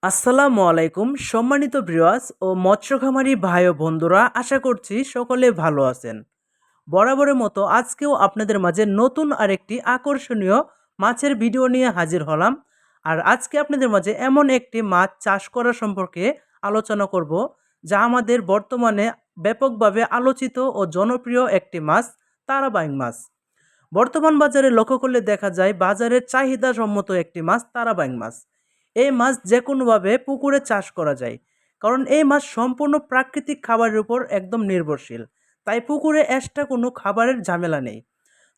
আসসালামু আলাইকুম সম্মানিত ভিউয়ার্স ও মৎস্য খামারি ভাই ও বন্ধুরা, আশা করছি সকলে ভালো আছেন। বরাবরের মতো আজকেও আপনাদের মাঝে নতুন আরেকটি আকর্ষণীয় মাছের ভিডিও নিয়ে হাজির হলাম। আর আজকে আপনাদের মাঝে এমন একটি মাছ চাষ করা সম্পর্কে আলোচনা করব, যা আমাদের বর্তমানে ব্যাপকভাবে আলোচিত ও জনপ্রিয় একটি মাছ, তারাবাইং মাছ। বর্তমান বাজারে লক্ষ্য করলে দেখা যায় বাজারের চাহিদা সম্মত একটি মাছ তারাবাইং মাছ। এই মাছ যে কোনোভাবে পুকুরে চাষ করা যায়, কারণ এই মাছ সম্পূর্ণ প্রাকৃতিক খাবারের উপর একদম নির্ভরশীল। তাই পুকুরে এক্সট্রা কোনো খাবারের ঝামেলা নেই।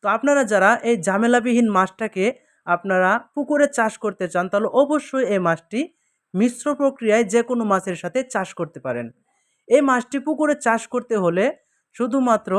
তো আপনারা যারা এই ঝামেলাবিহীন মাছটাকে আপনারা পুকুরে চাষ করতে চান, তাহলে অবশ্যই এই মাছটি মিশ্র প্রক্রিয়ায় যে কোনো মাছের সাথে চাষ করতে পারেন। এই মাছটি পুকুরে চাষ করতে হলে শুধুমাত্র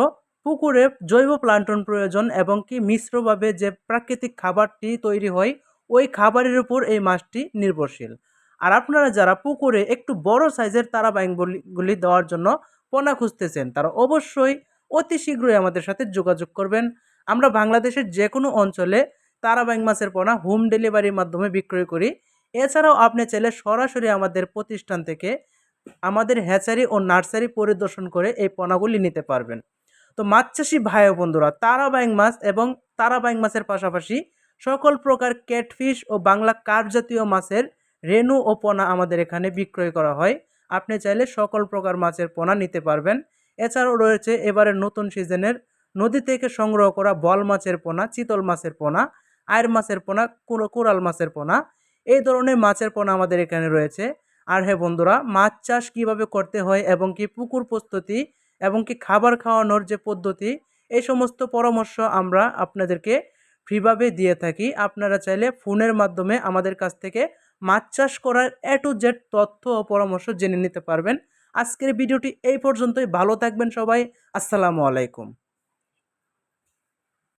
পুকুরে জৈব প্লান্টন প্রয়োজন, এবং কি মিশ্রভাবে যে প্রাকৃতিক খাবারটি তৈরি হয় ওই খাবারের উপর এই মাছটি নির্ভরশীল। আর আপনারা যারা পুকুরে একটু বড় সাইজের তারাবাইনগুলি দেওয়ার জন্য পোনা খুঁজতেছেন, তারা অবশ্যই অতি শীঘ্রই আমাদের সাথে যোগাযোগ করবেন। আমরা বাংলাদেশের যে কোনো অঞ্চলে তারাবাইং মাছের পোনা হোম ডেলিভারির মাধ্যমে বিক্রয় করি। এছাড়াও আপনি চাইলে সরাসরি আমাদের প্রতিষ্ঠান থেকে আমাদের হ্যাচারি ও নার্সারি পরিদর্শন করে এই পোনাগুলি নিতে পারবেন। তো মাছ চাষি ভাই ও বন্ধুরা, তারাবাইং মাছ এবং তারাবাইং মাছের পাশাপাশি সকল প্রকার ক্যাটফিশ ও বাংলা কার্প জাতীয় মাছের রেণু ও পোনা আমাদের এখানে বিক্রয় করা হয়। আপনি চাইলে সকল প্রকার মাছের পোনা নিতে পারবেন। এছাড়াও রয়েছে এবারের নতুন সিজনের নদী থেকে সংগ্রহ করা বল মাছের পোনা, চিতল মাছের পোনা, আয়ের মাছের পোনা, কোরাল মাছের পোনা। এই ধরনের মাছের পোনা আমাদের এখানে রয়েছে। আর হ্যাঁ বন্ধুরা, মাছ চাষ কীভাবে করতে হয় এবং কি পুকুর প্রস্তুতি এবং কি খাবার খাওয়ানোর যে পদ্ধতি, এই সমস্ত পরামর্শ আমরা আপনাদেরকে ফ্রিভাবে দিয়ে থাকি। আপনারা চাইলে ফোনের মাধ্যমে আমাদের কাছ থেকে মাছ চাষ করার টু জেড তথ্য ও পরামর্শ জেনে নিতে পারবেন। আজকের ভিডিওটি এই পর্যন্তই। ভালো থাকবেন সবাই। আসসালামু আলাইকুম।